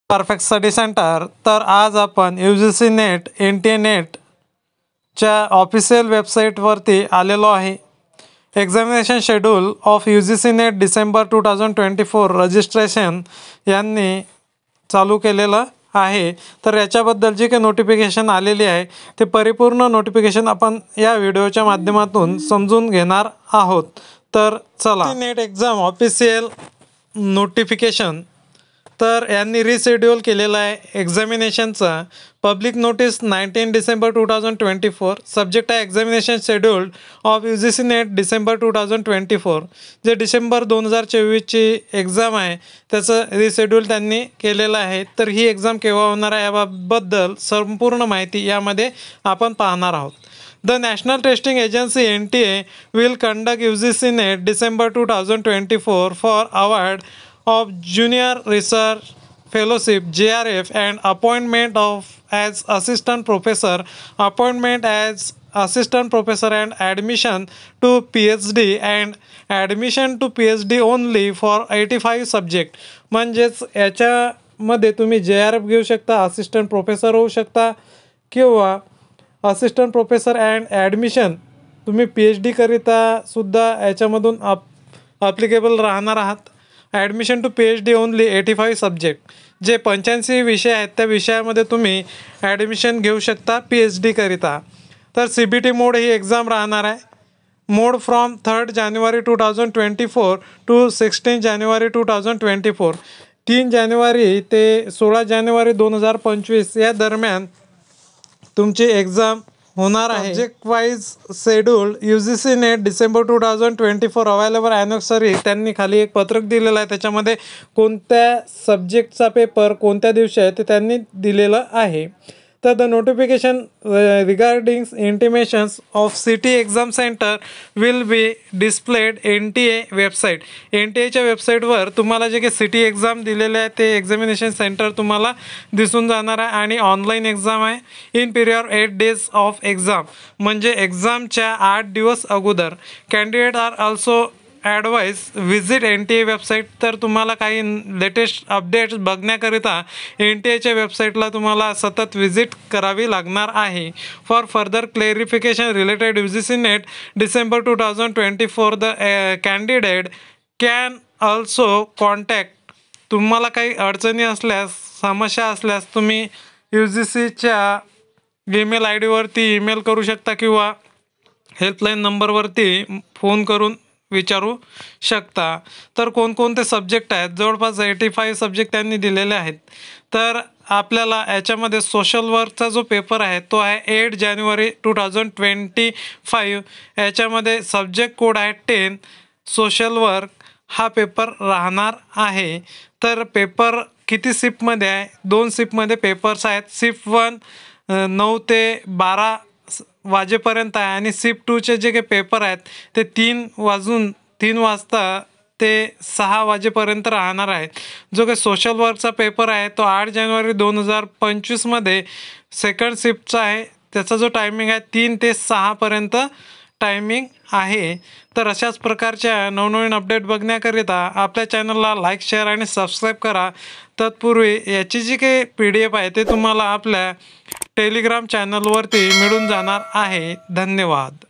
Perfect study centre. तर आज आपण UGC नेट NTA नेटच्या ऑफिशियल वेबसाईटवरती आलेलो आहे। Examination schedule of UGC NET December 2024 registration यांनी चालू केलेलं आहे। तर याच्याबद्दल जे काही नोटिफिकेशन आलेली आहे ते परिपूर्ण नोटिफिकेशन आपण या व्हिडिओच्या माध्यमातून समजून घेणार आहोत। तर चला, नेट एक्झाम ऑफिशियल नोटिफिकेशन तर यांनी रिशेड्यूल केलेला आहे एक्झामिनेशनचा। Public notice 19 December 2024। सब्जेक्ट आहे examination scheduled of UGC NET December 2024। जे डिसेंबर 2024ची एक्झाम आहे त्याचं रिशेड्यूल त्यांनी केलेलं आहे। तर ही एक्झाम केव्हा होणार आहे याबद्दल संपूर्ण माहिती यामध्ये आपण पाहणार आहोत। The National Testing Agency NTA will conduct UGC NET December 2024 for award of Junior Research Fellowship JRF and appointment of as assistant professor, appointment as assistant professor and admission to PhD and admission to PhD only for 85 subject। म्हणजेच याच्यामध्ये तुम्ही JRF घेऊ शकता, assistant professor होऊ शकता किंवा assistant professor and admission तुम्ही PhD करिता सुद्धा याच्यामधून ॲप्लिकेबल राहणार आहात। Admission to PhD only 85 subject, जे 85 विषय आहेत त्या विषयामध्ये तुम्ही ॲडमिशन घेऊ शकता PhD करिता। तर CBT मोड ही एक्झाम राहणार आहे। मोड फ्रॉम 3 जानेवारी 2024 टू 16 जानेवारी 2024। 3 जानेवारी ते 16 जानेवारी 2025 या दरम्यान तुमची एक्झाम होणार आहे। Subject wise schedule UGC NET December 2024 available anniversary त्यांनी खाली एक पत्रक दिलेलं आहे, त्याच्यामध्ये कोणत्या सब्जेक्टचा पेपर कोणत्या दिवशी आहे ते त्यांनी दिलेलं आहे। तर the notification regarding intimations of city exam centre will be displayed NTA website. NTAच्या वेबसाईटवर तुम्हाला जे काही सिटी एक्झाम दिलेले आहे ते एक्झामिनेशन सेंटर तुम्हाला दिसून जाणार आहे आणि ऑनलाईन एक्झाम आहे। In period 8 days of exam, म्हणजे एक्झामच्या 8 दिवस अगोदर। Candidate are also advise visit NTA website. तर तुम्हाला काही लेटेस्ट अपडेट्स बघण्याकरिता NTAच्या वेबसाईटला तुम्हाला सतत व्हिजिट करावी लागणार आहे। For further clarification related UGC NET December 2024 the candidate can also contact. तुम्हाला काही अडचणी असल्यास, समस्या असल्यास तुम्ही UGCच्या ईमेल ID ईमेल करू शकता किंवा हेल्पलाईन नंबरवरती फोन करून विचारू शकता। तर कोणकोणते सब्जेक्ट आहेत, जवळपास 85 सब्जेक्ट त्यांनी दिलेले आहेत। तर आपल्याला याच्यामध्ये सोशल वर्कचा जो पेपर आहे तो आहे 8 जानेवारी 2025। याच्यामध्ये सब्जेक्ट कोड आहे 10 सोशल वर्क हा पेपर राहणार आहे। तर पेपर किती शिफ्टमध्ये आहे? 2 शिफ्टमध्ये पेपर्स आहेत। शिफ्ट 1 9 ते 12 वाजेपर्यंत आहे आणि शिफ्ट 2चे जे काही पेपर आहेत ते 3 वाजता ते 6 वाजेपर्यंत राहणार आहेत। जो काही सोशल वर्कचा पेपर आहे तो 8 जानेवारी 2025मध्ये सेकंड शिफ्टचा आहे। त्याचा जो टायमिंग आहे 3 ते 6 पर्यंत टायमिंग आहे। तर अशाच प्रकारच्या नवनवीन अपडेट बघण्याकरिता आपल्या चॅनलला लाईक, शेअर आणि सबस्क्राईब करा। तत्पूर्वी याची जी काही PDF आहे ते तुम्हाला आपल्या टेलिग्राम चॅनलवरती मिळून जाणार आहे। धन्यवाद।